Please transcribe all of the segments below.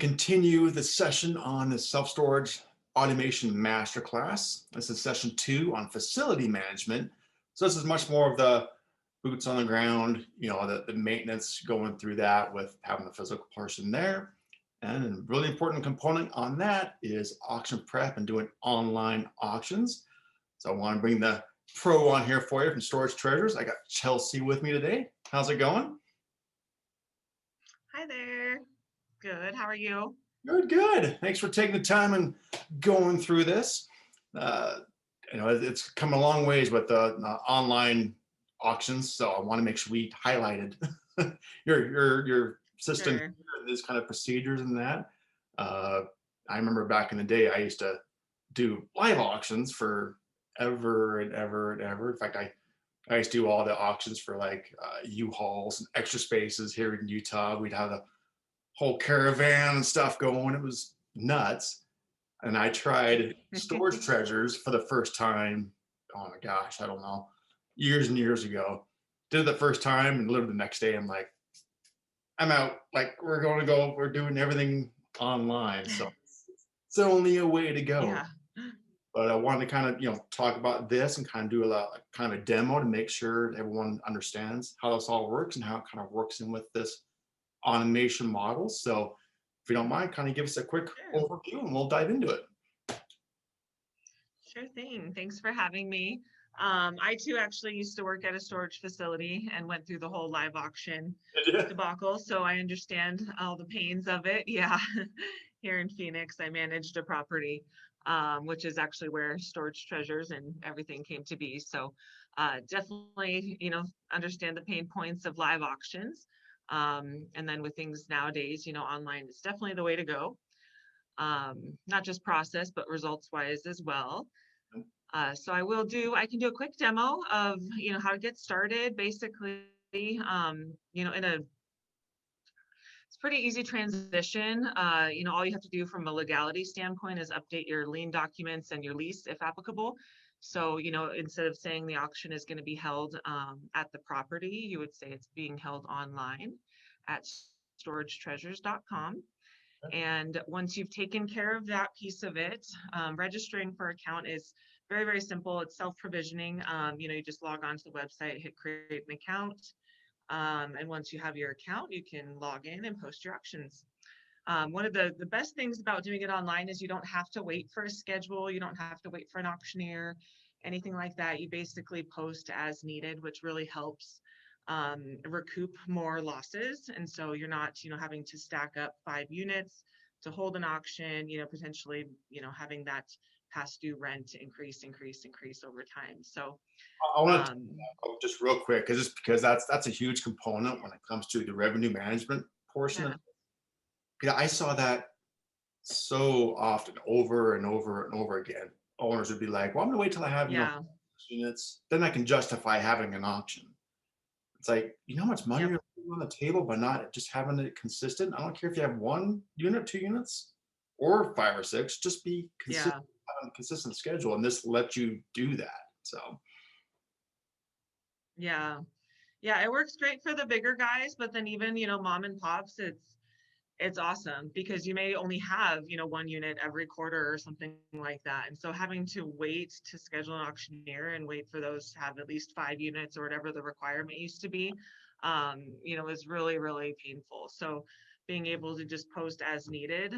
continue the session on the self-storage automation masterclass. This is session 2 on facility management. So this is much more of the boots on the ground, the maintenance going through that with having the physical person there. And a really important component on that is auction prep and doing online auctions. So I want to bring the pro on here for you from Storage Treasures. I got Chelsea with me today. How's it going? Hi there. Good. How are you? Good, good. Thanks for taking the time and going through this. Uh, it's come a long ways with the online auctions, so I want to make sure we highlighted your system Sure. and these kind of procedures and that. I remember back in the day, I used to do live auctions for ever and ever and ever. In fact, I used to do all the auctions for like U-Hauls and Extra Spaces here in Utah. We'd have the whole caravan and stuff going. It was nuts. And I tried Storage Treasures for the first time. Oh my gosh, I don't know, years and years ago. Did it the first time and literally the next day, I'm like, I'm out. Like, we're doing everything online. So it's only a way to go. Yeah. But I wanted to kind of, talk about this and kind of do kind of a demo to make sure everyone understands how this all works and how it kind of works in with this automation model. So if you don't mind, kind of give us a quick Sure. overview and we'll dive into it. Sure thing. Thanks for having me. I too actually used to work at a storage facility and went through the whole live auction Yeah. debacle, so I understand all the pains of it. Yeah. Here in Phoenix, I managed a property, which is actually where Storage Treasures and everything came to be. So definitely, understand the pain points of live auctions. And then with things nowadays, online is definitely the way to go. Not just process, but results wise as well. So I can do a quick demo of, how to get started basically, it's pretty easy transition. All you have to do from a legality standpoint is update your lien documents and your lease if applicable. So, instead of saying the auction is going to be held at the property, you would say it's being held online at storagetreasures.com. And once you've taken care of that piece of it, registering for account is very, very simple. It's self-provisioning. You just log on to the website, hit create an account. And once you have your account, you can log in and post your auctions. One of the best things about doing it online is you don't have to wait for a schedule. You don't have to wait for an auctioneer, anything like that. You basically post as needed, which really helps recoup more losses. And so you're not, having to stack up 5 units to hold an auction, potentially, having that past due rent increase over time. So, I want to um, just real quick, because that's a huge component when it comes to the revenue management portion of yeah, it. 'Cause I saw that so often over and over and over again. Owners would be like, well, I'm gonna wait till I have, yeah, units, then I can justify having an auction. It's like, you know how much money yep, you're putting on the table by not just having it consistent? I don't care if you have 1 unit, 2 units, or 5 or 6, just be consistent, yeah. have a consistent schedule, and this lets you do that. So Yeah. Yeah, it works great for the bigger guys, but then even, mom and pops, it's awesome because you may only have, 1 unit every quarter or something like that. And so having to wait to schedule an auctioneer and wait for those to have at least 5 units or whatever the requirement used to be, is really, really painful. So being able to just post as needed,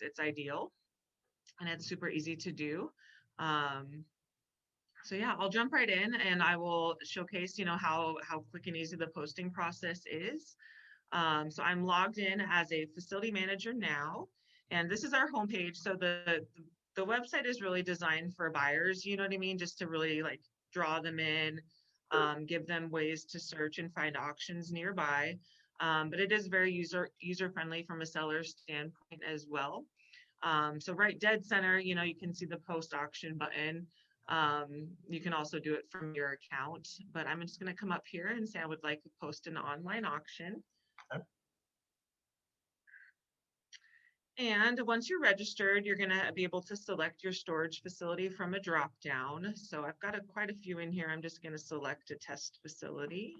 it's ideal and it's super easy to do. Um, so yeah, I'll jump right in and I will showcase, how quick and easy the posting process is. So I'm logged in as a facility manager now, and this is our homepage. So the website is really designed for buyers, you know what I mean, just to really like draw them in, give them ways to search and find auctions nearby. But it is very user friendly from a seller standpoint as well. So right dead center, you can see the post auction button. You can also do it from your account, but I'm just going to come up here and say I would like to post an online auction. And once you're registered, you're going to be able to select your storage facility from a drop down. So I've got quite a few in here. I'm just going to select a test facility.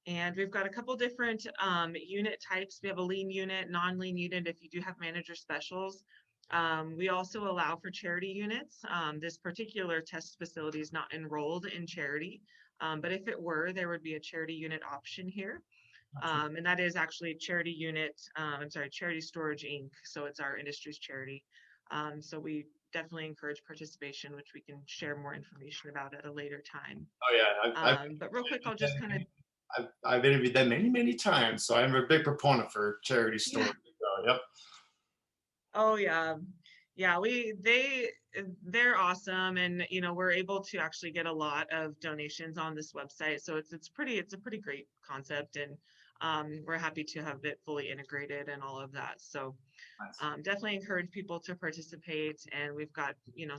And we've got a couple different unit types. We have a lean unit, non-lean unit if you do have manager specials. We also allow for charity units. This particular test facility is not enrolled in charity, but if it were, there would be a charity unit option here. Gotcha. And that is actually charity unit, I'm sorry, Charity Storage Inc. So it's our industry's charity. So we definitely encourage participation, which we can share more information about at a later time. Oh yeah, But real quick, I'll just kind of, I've interviewed them many, many times, so I'm a big proponent for charity yeah. stores. So, yep. Oh yeah. Yeah, they're awesome, and we're able to actually get a lot of donations on this website. So it's a pretty great concept, and we're happy to have it fully integrated and all of that. So Nice. definitely encourage people to participate, and we've got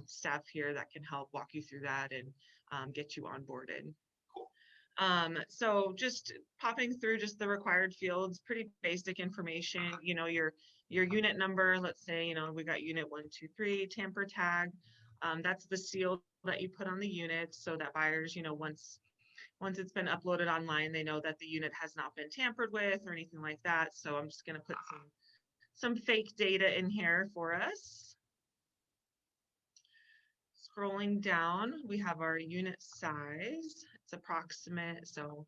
staff here that can help walk you through that and get you onboarded. So just popping through just the required fields, pretty basic information, your unit number, let's say, we got unit 123, tamper tag. That's the seal that you put on the unit so that buyers, once it's been uploaded online, they know that the unit has not been tampered with or anything like that. So I'm just going to put some fake data in here for us. Scrolling down, we have our unit size. It's approximate, so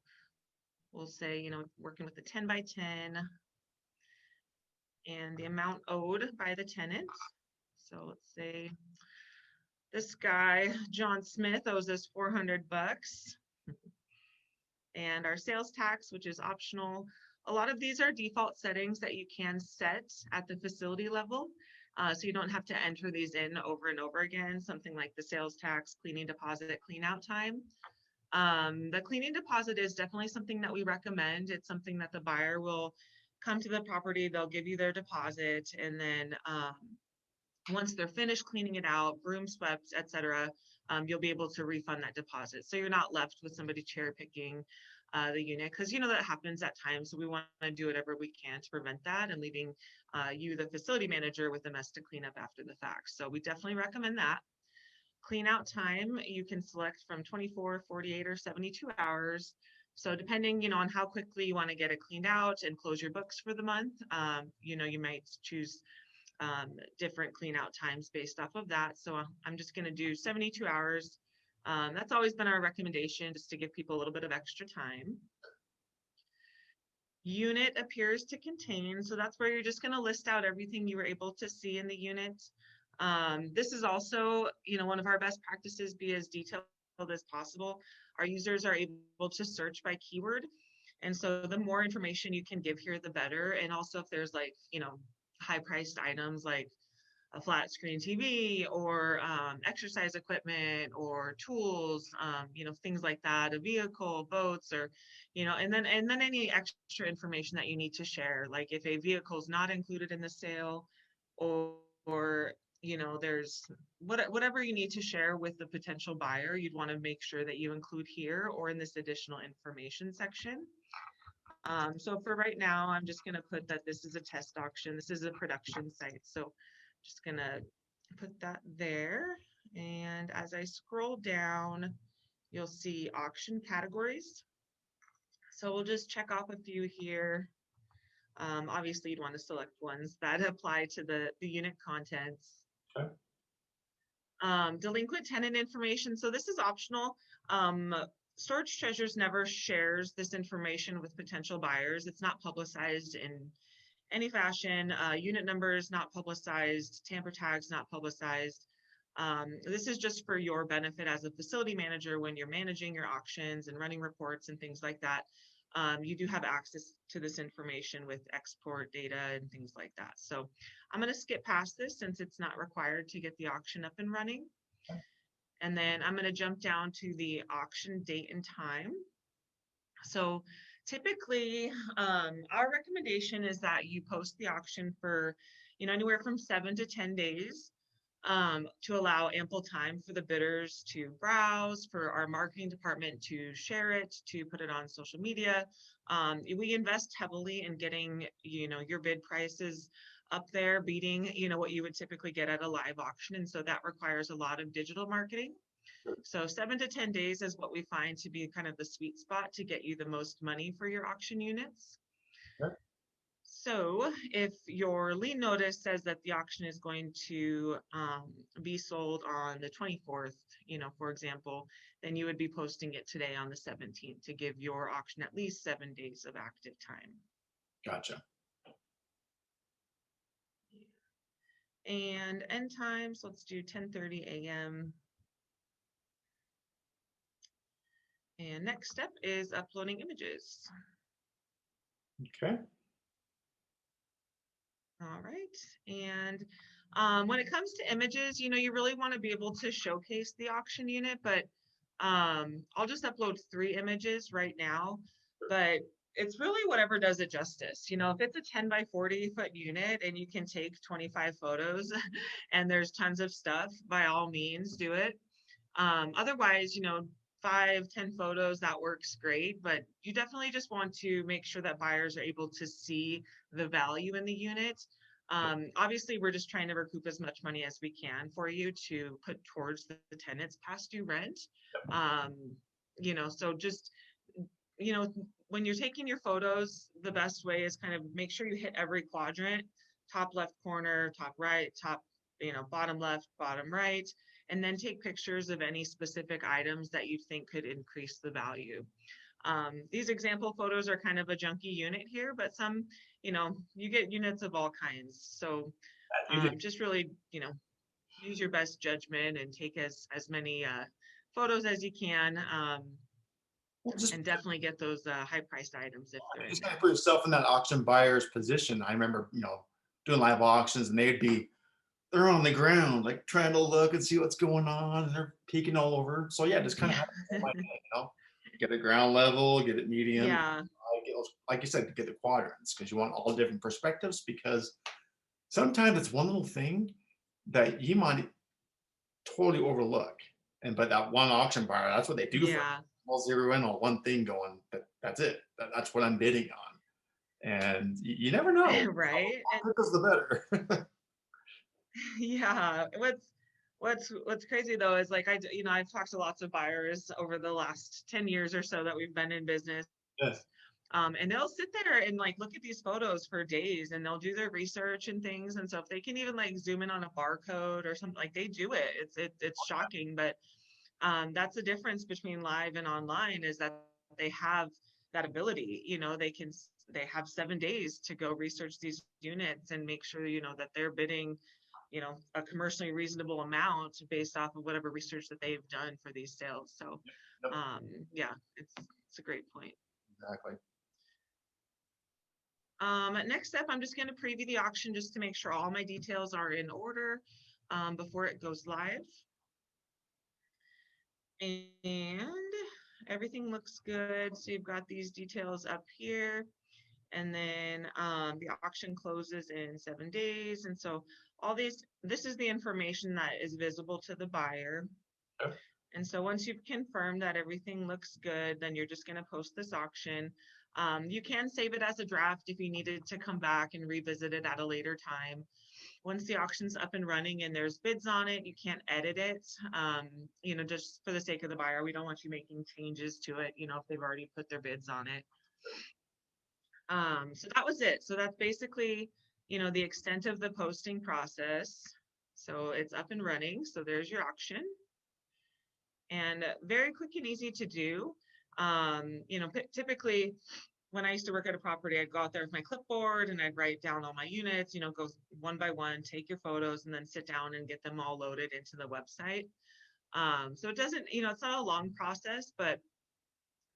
we'll say, working with a 10 by 10 and the amount owed by the tenant. So let's say this guy, John Smith, owes us 400 bucks. And our sales tax, which is optional. A lot of these are default settings that you can set at the facility level. So you don't have to enter these in over and over again, something like the sales tax, cleaning deposit, clean out time. The cleaning deposit is definitely something that we recommend. It's something that the buyer will come to the property, they'll give you their deposit, and then once they're finished cleaning it out, broom swept, etc., you'll be able to refund that deposit. So you're not left with somebody cherry picking the unit, because that happens at times. So we want to do whatever we can to prevent that and leaving you, the facility manager, with a mess to clean up after the fact. So we definitely recommend that. Clean out time, you can select from 24, 48, or 72 hours. So depending, on how quickly you want to get it cleaned out and close your books for the month, you might choose different clean out times based off of that. So I'm just going to do 72 hours. That's always been our recommendation, just to give people a little bit of extra time. Unit appears to contain, so that's where you're just going to list out everything you were able to see in the unit. This is also, one of our best practices, be as detailed as possible. Our users are able to search by keyword. And so the more information you can give here, the better. And also if there's high priced items like a flat screen TV or exercise equipment or tools, things like that, a vehicle, boats, or, and then any extra information that you need to share, like if a vehicle is not included in the sale, or there's whatever you need to share with the potential buyer, you'd want to make sure that you include here or in this additional information section. So for right now, I'm just going to put that this is a test auction. This is a production site. So just going to put that there. And as I scroll down, you'll see auction categories. So we'll just check off a few here. Obviously, you'd want to select ones that apply to the unit contents. Okay. Delinquent tenant information. So this is optional. Storage Treasures never shares this information with potential buyers. It's not publicized in any fashion. Unit numbers not publicized. Tamper tags not publicized. This is just for your benefit as a facility manager when you're managing your auctions and running reports and things like that. You do have access to this information with export data and things like that. So I'm going to skip past this since it's not required to get the auction up and running. And then I'm going to jump down to the auction date and time. So typically, our recommendation is that you post the auction for, anywhere from 7 to 10 days to allow ample time for the bidders to browse, for our marketing department to share it, to put it on social media. We invest heavily in getting, your bid prices up there, beating, what you would typically get at a live auction. And so that requires a lot of digital marketing. So 7 to 10 days is what we find to be kind of the sweet spot to get you the most money for your auction units. Okay. So if your lien notice says that the auction is going to be sold on the 24th, for example, then you would be posting it today on the 17th to give your auction at least 7 days of active time. Gotcha. And end times, let's do 10:30 a.m. And next step is uploading images. Okay. All right. And when it comes to images, you really want to be able to showcase the auction unit, but I'll just upload 3 images right now, but it's really whatever does it justice. If it's a 10 by 40 foot unit and you can take 25 photos and there's tons of stuff, by all means do it. Otherwise, 5, 10 photos, that works great, but you definitely just want to make sure that buyers are able to see the value in the unit. Obviously, we're just trying to recoup as much money as we can for you to put towards the tenant's past due rent. So just, when you're taking your photos, the best way is kind of make sure you hit every quadrant, top left corner, top right, top, bottom left, bottom right, and then take pictures of any specific items that you think could increase the value. These example photos are kind of a junky unit here, but some, you get units of all kinds. So just really, use your best judgment and take as many photos as you can, Well, just and definitely get those high priced items if they're in just kind of there. put yourself in that auction buyer's position. I remember, doing live auctions, and they're on the ground, like trying to look and see what's going on, and they're peeking all over. So yeah, just kind of Yeah. have it in my head, get it ground level, get it medium, Yeah. like you said, get the quadrants because you want all different perspectives. Because sometimes it's one little thing that you might totally overlook, but that one auction buyer, that's what they do for. Yeah. I'll zero in on one thing, going that's it. That's what I'm bidding on, and you never know. Right. The quicker the better. Yeah. What's crazy though is like I've talked to lots of buyers over the last 10 years or so that we've been in business. Yes. And they'll sit there and like look at these photos for days and they'll do their research and things. And so if they can even like zoom in on a barcode or something, like they do it. It's shocking, but that's the difference between live and online, is that they have that ability. They have 7 days to go research these units and make sure that they're bidding a commercially reasonable amount based off of whatever research that they've done for these sales. So Yep. yeah, it's a great point. Exactly. Next step, I'm just going to preview the auction just to make sure all my details are in order before it goes live. And everything looks good. So you've got these details up here. And then the auction closes in 7 days. And so this is the information that is visible to the buyer. Okay. And so once you've confirmed that everything looks good, then you're just going to post this auction. You can save it as a draft if you needed to come back and revisit it at a later time. Once the auction's up and running and there's bids on it, you can't edit it. Just for the sake of the buyer, we don't want you making changes to it, if they've already put their bids on it. So that was it. So that's basically, the extent of the posting process. So it's up and running. So there's your auction. And very quick and easy to do. Typically when I used to work at a property, I'd go out there with my clipboard and I'd write down all my units, go one by one, take your photos, and then sit down and get them all loaded into the website. So it doesn't, it's not a long process, but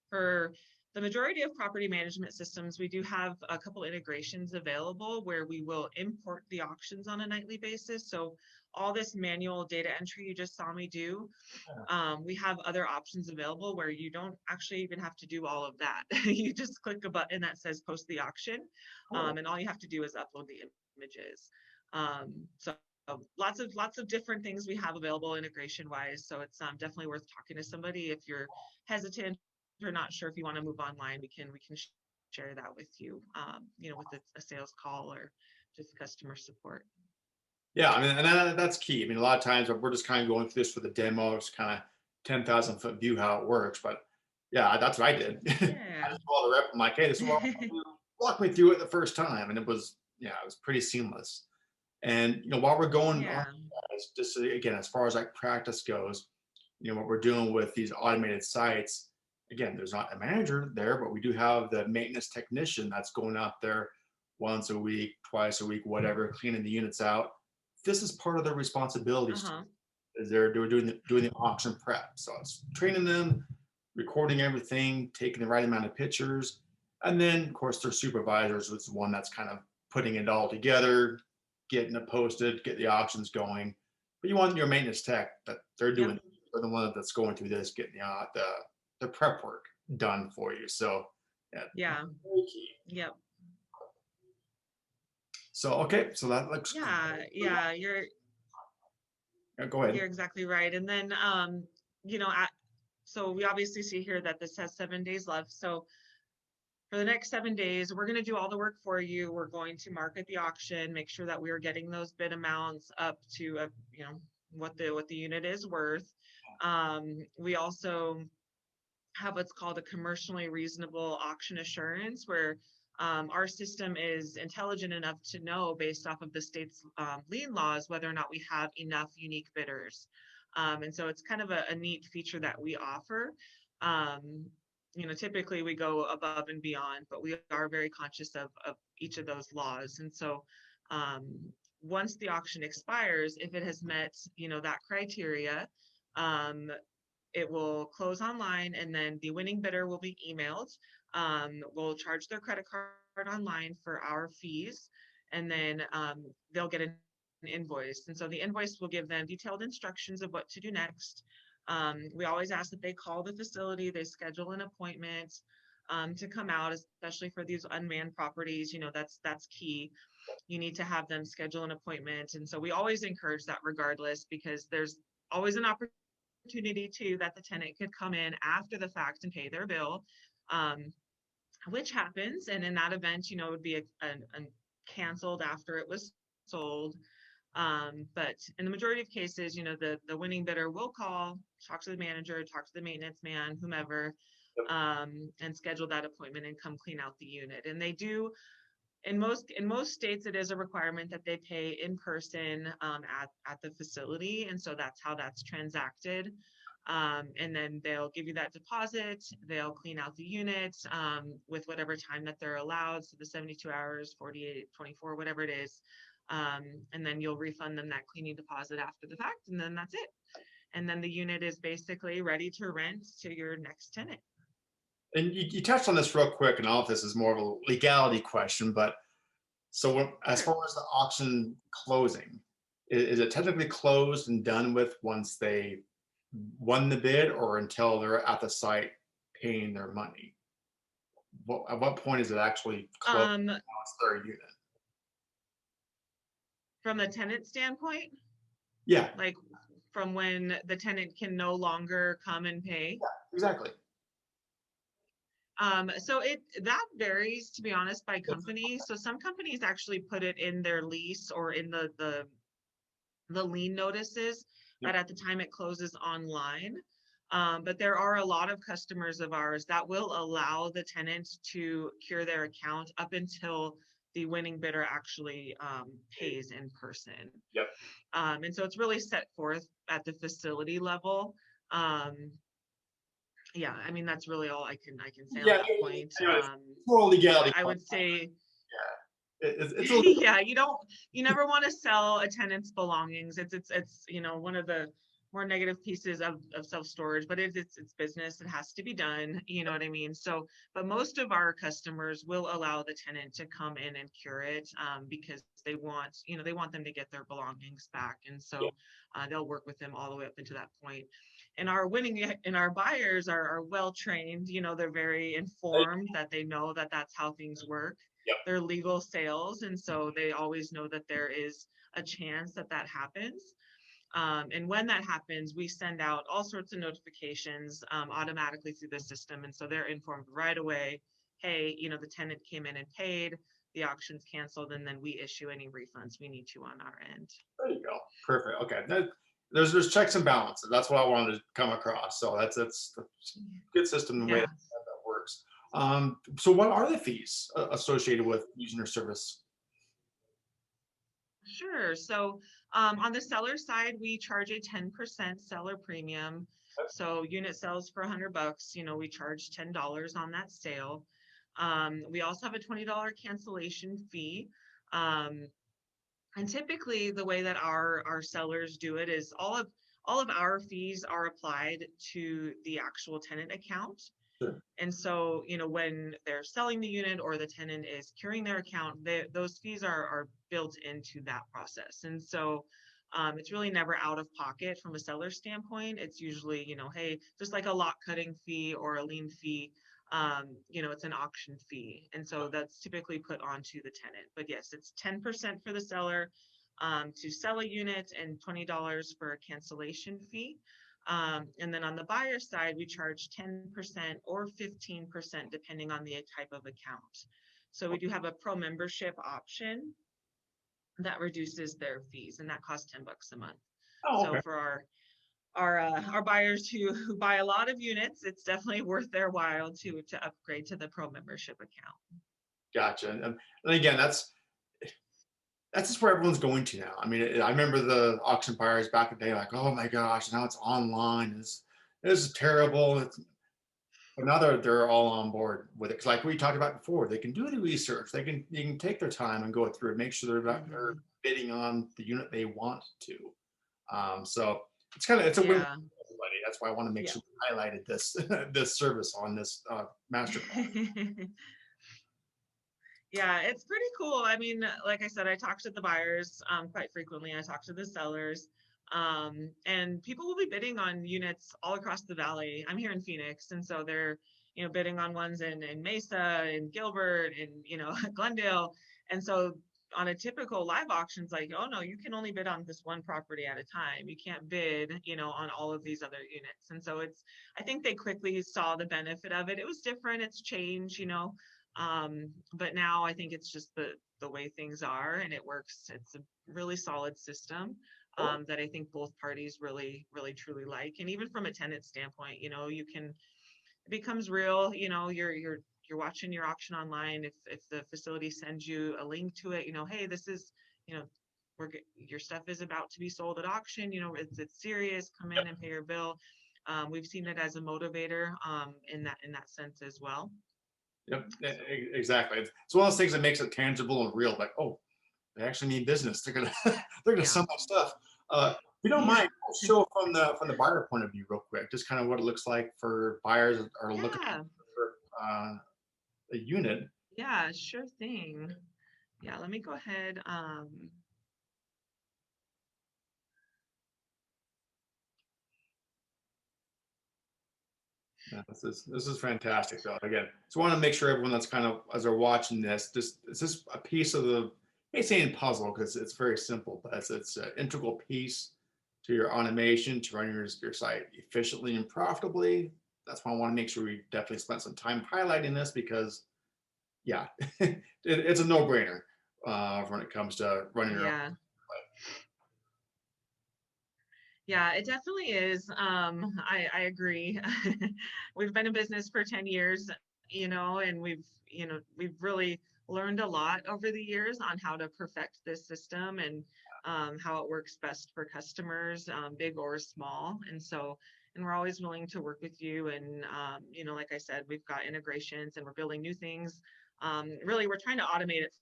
for the majority of property management systems, we do have a couple integrations available where we will import the auctions on a nightly basis. So all this manual data entry you just saw me do, we have other options available where you don't actually even have to do all of that. You just click a button that says post the auction, and all you have to do is upload the images. So lots of different things we have available integration wise. So it's definitely worth talking to somebody if you're hesitant or not sure if you want to move online. We can share that with you, with a sales call or just customer support. Yeah, I mean, and that's key. I mean, a lot of times we're just kind of going through this for the demos, kind of 10,000-foot view how it works, but yeah, that's what I did. I Yeah. just called the rep. I'm like, hey, this is what I do. Walk me through it the first time, and it was, yeah, it was pretty seamless. And while we're going on, Yeah. just again, as far as like practice goes, what we're doing with these automated sites, again, there's not a manager there, but we do have the maintenance technician that's going out there once a week, twice a week, whatever, cleaning the units out. This is part of their responsibilities. Uh-huh. Is they're doing the auction prep. So it's training them, recording everything, taking the right amount of pictures, and then of course their supervisors was the one that's kind of putting it all together, getting it posted, get the auctions going. But you want your maintenance tech that they're Yep. doing, they're the one that's going through this, getting the prep work done for you. So yeah, Yeah. very key. Yep. So okay, so that looks great. Yeah. Yeah. You're Yeah, go ahead. you're exactly right. And then you know, so we obviously see here that this has 7 days left. So for the next 7 days, we're going to do all the work for you. We're going to market the auction, make sure that we are getting those bid amounts up to what the unit is worth. We also have what's called a commercially reasonable auction assurance, where our system is intelligent enough to know, based off of the state's lien laws, whether or not we have enough unique bidders. And so it's kind of a neat feature that we offer. Um, Typically we go above and beyond, but we are very conscious of each of those laws. And so um, once the auction expires, if it has met, that criteria, um, it will close online, and then the winning bidder will be emailed. We'll charge their credit card online for our fees, and then they'll get an invoice. And so the invoice will give them detailed instructions of what to do next. We always ask that they call the facility, they schedule an appointment to come out, especially for these unmanned properties. That's key. You need to have them schedule an appointment. And so we always encourage that regardless, because there's always an opportunity to that the tenant could come in after the fact and pay their bill, um, which happens. And in that event, it would be a canceled after it was sold. But in the majority of cases, the winning bidder will call, talk to the manager, talk to the maintenance man, whomever, and schedule that appointment and come clean out the unit. And they do, in most states, it is a requirement that they pay in person at the facility, and so that's how that's transacted. And then they'll give you that deposit. They'll clean out the unit with whatever time that they're allowed, so the 72 hours, 48, 24, whatever it is. And then you'll refund them that cleaning deposit after the fact, and then that's it. And then the unit is basically ready to rent to your next tenant. And you touched on this real quick, and all of this is more of a legality question, but so as Sure. far as the auction closing, is it technically closed and done with once they won the bid, or until they're at the site paying their money? At what point is it actually closed? Um, Now it's their unit. from the tenant standpoint, Yeah, like from when the tenant can no longer come and pay. exactly. So that varies, to be honest, by company. So some companies actually put it in their lease or in the lien notices that Yep. at the time it closes online. But there are a lot of customers of ours that will allow the tenant to cure their account up until the winning bidder actually pays in person. Yep. And so it's really set forth at the facility level. Um, yeah, I mean, that's really all I can say on Yeah. that point. Anyways, more legality. I would say, It's a yeah, you never want to sell a tenant's belongings. It's one of the more negative pieces of self-storage, but it's business. It has to be done. You know what I mean? So, but most of our customers will allow the tenant to come in and cure it, because they want them to get their belongings back. And yeah. so they'll work with them all the way up into that point. And our buyers are well trained. They're very informed, that they know that that's how things work. Yep. They're legal sales, and so they always know that there is a chance that that happens. And when that happens, we send out all sorts of notifications automatically through the system. And so they're informed right away, hey, the tenant came in and paid, the auction's canceled, and then we issue any refunds we need to on our end. There you go. Perfect. Okay. there's checks and balances. That's what I wanted to come across. So that's a good system the way Yeah. that works. So what are the fees associated with using your service? Sure. So on the seller side, we charge a 10% seller premium. So unit sells for $100, we charge $10 on that sale. We also have a $20 cancellation fee. Um, and typically the way that our sellers do it is all of our fees are applied to the actual tenant account. Sure. And so, when they're selling the unit or the tenant is curing their account, those fees are built into that process. And so it's really never out of pocket from a seller standpoint. It's usually, hey, just like a lot cutting fee or a lien fee, it's an auction fee. And so that's typically put onto the tenant. But yes, it's 10% for the seller to sell a unit and $20 for a cancellation fee. And then on the buyer side, we charge 10% or 15% depending on the type of account. So we do have a pro membership option that reduces their fees, and that costs $10 a month. Oh, So okay. for our buyers who buy a lot of units, it's definitely worth their while to upgrade to the pro membership account. Gotcha. And again, that's just where everyone's going to now. I mean, I remember the auction buyers back in the day, like, oh my gosh, now it's online. This is terrible. But now they're all on board with it. 'Cause like we talked about before, they can do the research. They can take their time and go through it, make sure they're Mhm. bidding on the unit they want to. So it's a win Yeah. for everybody. That's why I want to make Yeah. sure we highlighted this this service on this master. Yeah, it's pretty cool. I mean, like I said, I talk to the buyers quite frequently. I talk to the sellers, and people will be bidding on units all across the valley. I'm here in Phoenix, and so they're, bidding on ones in Mesa and Gilbert and, Glendale. And so on a typical live auction, it's like, oh no, you can only bid on this one property at a time. You can't bid, on all of these other units. And so I think they quickly saw the benefit of it. It was different. It's changed. But now I think it's just the way things are, and it works. It's a really solid system that I think both parties really, really truly like. And even from a tenant standpoint, it becomes real. You're watching your auction online. If the facility sends you a link to it, hey, this is, you know, your stuff is about to be sold at auction. It's serious. Come in and pay your bill. We've seen it as a motivator in that sense as well. Yep, exactly. It's one of those things that makes it tangible and real. Like, oh, they actually need business. They're gonna they're gonna Yeah. sell my stuff. If you don't Yeah. mind, I'll show from the buyer point of view real quick, just kind of what it looks like for buyers that are looking Yeah. for a unit. Yeah, sure thing. Yeah, let me go ahead. Yeah, this is fantastic though. Again, so I want to make sure everyone that's kind of as they're watching this, just it's just a piece of the I ain't saying puzzle because it's very simple, but it's an integral piece to your automation to run your site efficiently and profitably. That's why I want to make sure we definitely spend some time highlighting this because yeah, it's a no-brainer when it comes to running your own. Yeah. Yeah, it definitely is. I agree. We've been in business for 10 years, and we've really learned a lot over the years on how to perfect this system and how it works best for customers, big or small. And we're always willing to work with you. And, like I said, we've got integrations and we're building new things. Really, we're trying to automate it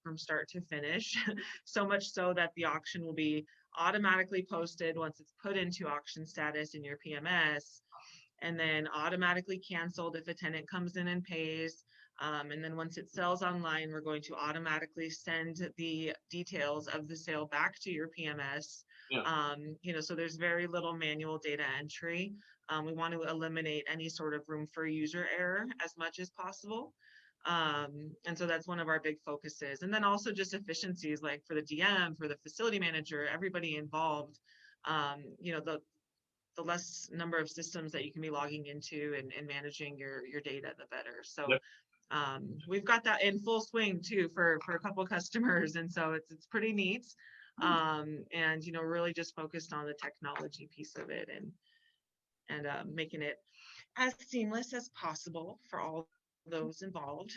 from start to finish, so much so that the auction will be automatically posted once it's put into auction status in your PMS, and then automatically canceled if a tenant comes in and pays. And then once it sells online, we're going to automatically send the details of the sale back to your PMS. Yeah. So there's very little manual data entry. We want to eliminate any sort of room for user error as much as possible. And so that's one of our big focuses. And then also just efficiencies, like for the DM, for the facility manager, everybody involved. The less number of systems that you can be logging into and managing your data, the better. So Yep. we've got that in full swing too for a couple customers, and so it's pretty neat. and really just focused on the technology piece of it, and making it as seamless as possible for all those involved.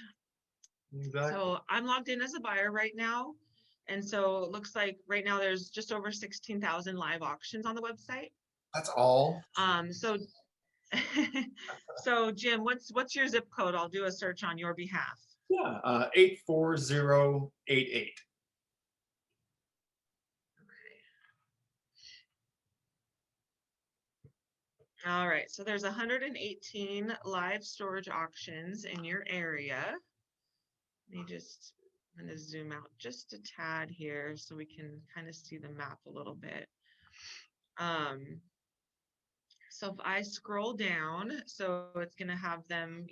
Exactly. So I'm logged in as a buyer right now. And so it looks like right now there's just over 16,000 live auctions on the website. That's all. So so Jim, what's your zip code? I'll do a search on your behalf. Yeah, 84088. All right, so there's 118 live storage auctions in your area. I'm gonna zoom out just a tad here so we can kind of see the map a little bit. So if I scroll down, so it's gonna have them,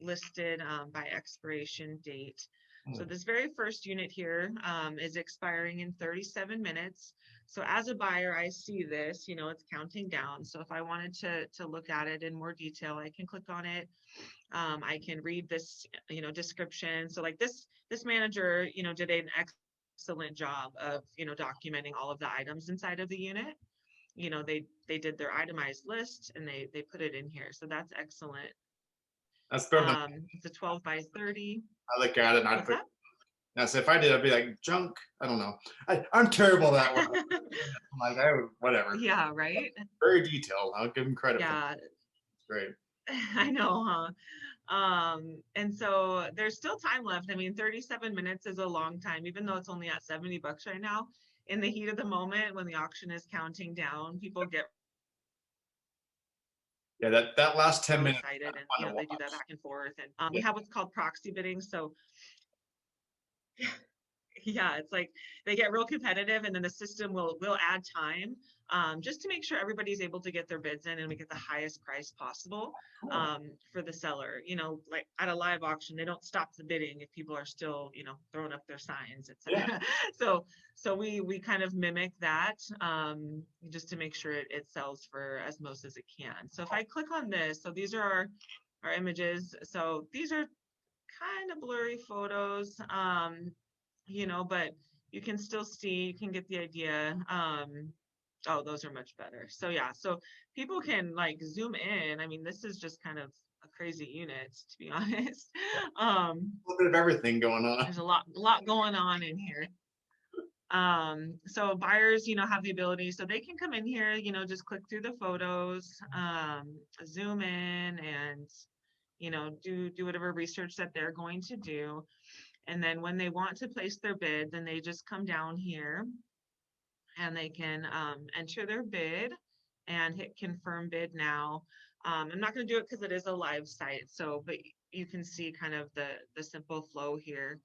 listed by expiration date. So this very first unit here is expiring in 37 minutes. So as a buyer, I see this, it's counting down. So if I wanted to look at it in more detail, I can click on it. I can read this, description. So like this manager, did an excellent job of, documenting all of the items inside of the unit. They did their itemized list and they put it in here. So that's excellent. That's better than It's a 12 by 30. I look at it and I'd What's put. that? Now, so if I did, I'd be like junk. I don't know. I'm terrible that way. I'm like whatever. Yeah, right. Very detailed. I'll give him credit for that. Yeah, It's great. I know, huh? And so there's still time left. I mean, 37 minutes is a long time, even though it's only at $70 right now. In the heat of the moment, when the auction is counting down, people get Yeah, that last 10 minutes. excited, and Fun to they do that watch. back and forth. And Yeah. we have what's called proxy bidding. So yeah, it's like they get real competitive, and then the system will add time, just to make sure everybody's able to get their bids in and we get the highest price possible, for the seller. Like at a live auction, they don't stop the bidding if people are still, throwing up their signs, etc. Yeah. So we kind of mimic that, just to make sure it sells for as most as it can. So if I click on this, so these are our images. So these are kind of blurry photos, but you can still see, you can get the idea. Oh, those are much better. So yeah, so people can like zoom in. I mean, this is just kind of a crazy unit, to be honest. A little bit of everything going on. There's a lot going on in here. So buyers, have the ability, so they can come in here, just click through the photos, zoom in, and do whatever research that they're going to do. And then when they want to place their bid, then they just come down here and they can enter their bid and hit confirm bid now. I'm not going to do it because it is a live site. So, but you can see kind of the simple flow here.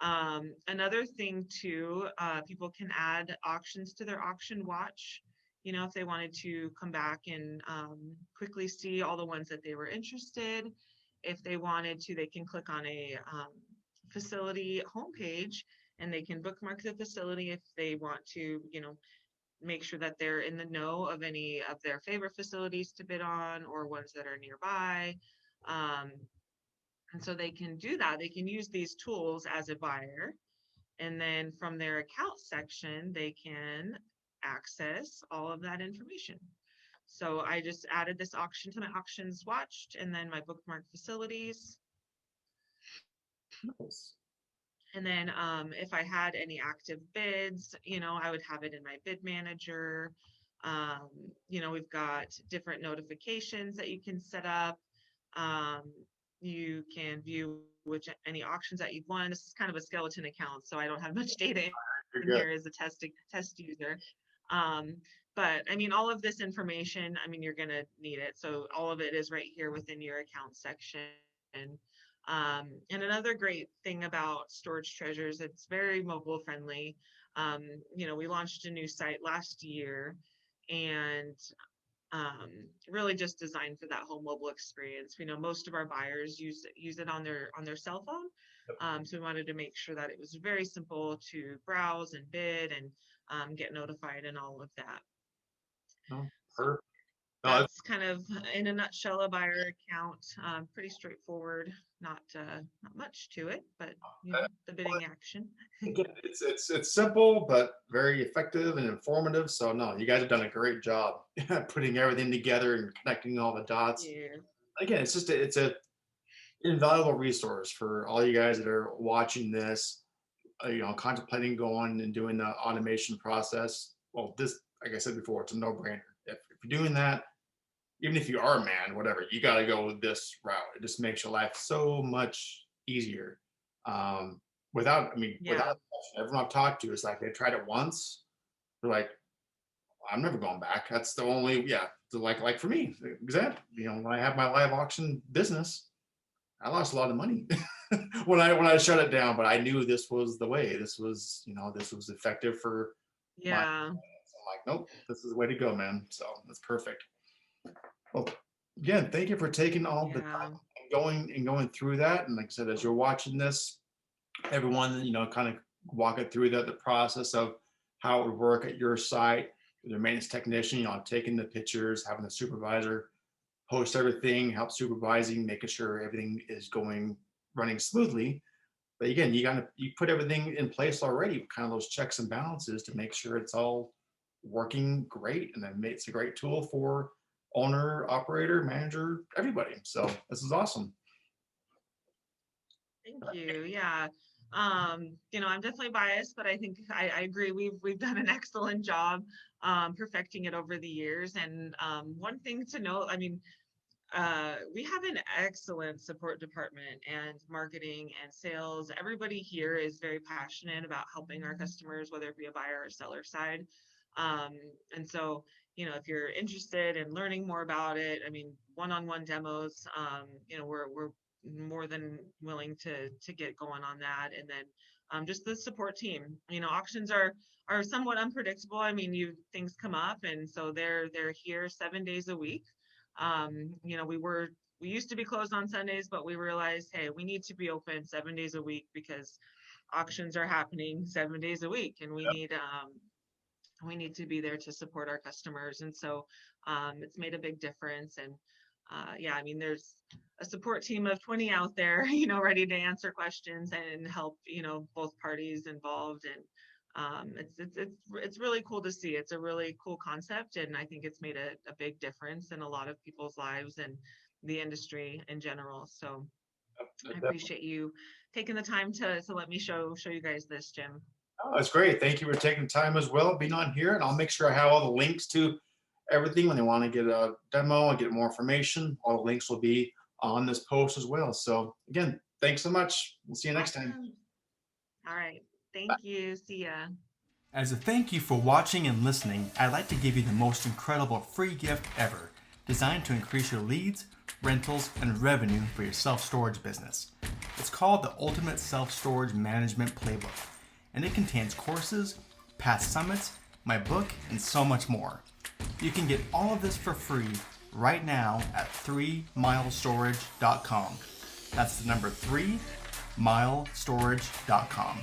Another thing too, people can add auctions to their auction watch. If they wanted to come back and quickly see all the ones that they were interested. If they wanted to, they can click on a facility homepage and they can bookmark the facility if they want to, make sure that they're in the know of any of their favorite facilities to bid on or ones that are nearby. And so they can do that. They can use these tools as a buyer. And then from their account section, they can access all of that information. So I just added this auction to my auctions watched and then my bookmark facilities. Nice. And then if I had any active bids, I would have it in my bid manager. We've got different notifications that you can set up. You can view any auctions that you've won. This is kind of a skeleton account, so I don't have much data in here as a test user. But I mean, all of this information, I mean, you're going to need it. So all of it is right here within your account section. And another great thing about Storage Treasures, it's very mobile friendly. We launched a new site last year and really just designed for that whole mobile experience. We know most of our buyers use it on their cell phone. So we wanted to make sure that it was very simple to browse and bid and get notified and all of that. Oh, perfect. No, that's kind of in a nutshell a buyer account. Pretty straightforward, not much to it, but the bidding action. again, it's simple but very effective and informative. So no, you guys have done a great job putting everything together and connecting all the dots. Yeah. Again, it's a invaluable resource for all you guys that are watching this, contemplating going and doing the automation process. Well, this, like I said before, it's a no-brainer. If you're doing that, even if you are a man, whatever, you got to go with this route. It just makes your life so much easier. Yeah. Without everyone I've talked to, it's like they tried it once. They're like, I'm never going back. That's the only, yeah. So like for me, exactly. When I have my live auction business, I lost a lot of money when I shut it down, but I knew this was the way. This was effective for my. Yeah. So I'm like, nope, this is the way to go, man. So that's perfect. Well, again, thank you for taking all the Yeah. time and going through that. And like I said, as you're watching this, everyone, kind of walk it through the process of how it would work at your site with your maintenance technician, taking the pictures, having the supervisor post everything, help supervising, making sure everything is running smoothly. But again, you put everything in place already, kind of those checks and balances to make sure it's all working great, and then it's a great tool for owner, operator, manager, everybody. So this is awesome. Thank you. Yeah. I'm definitely biased, but I think I agree. We've done an excellent job perfecting it over the years. And one thing to note, I mean, we have an excellent support department and marketing and sales. Everybody here is very passionate about helping our customers, whether it be a buyer or seller side. Um, and so, if you're interested in learning more about it, I mean, one-on-one demos, we're more than willing to get going on that. And then just the support team. Auctions are somewhat unpredictable. I mean, things come up, and so they're here 7 days a week. We used to be closed on Sundays, but we realized, hey, we need to be open 7 days a week because auctions are happening 7 days a week, and we need to be there to support our customers. And so it's made a big difference. And yeah, I mean, there's a support team of 20 out there, ready to answer questions and help, both parties involved. And it's really cool to see. It's a really cool concept, and I think it's made a big difference in a lot of people's lives and the industry in general. So I appreciate you taking the time to let me show you guys this, Jim. Oh, that's great. Thank you for taking time as well, being on here, and I'll make sure I have all the links to everything when they want to get a demo and get more information. All the links will be on this post as well. So again, thanks so much. We'll see you next time. Awesome. All right. Thank you. See ya. As a thank you for watching and listening, I'd like to give you the most incredible free gift ever, designed to increase your leads, rentals, and revenue for your self-storage business. It's called the Ultimate Self-Storage Management Playbook, and it contains courses, past summits, my book, and so much more. You can get all of this for free right now at 3milestorage.com. That's the number 3milestorage.com.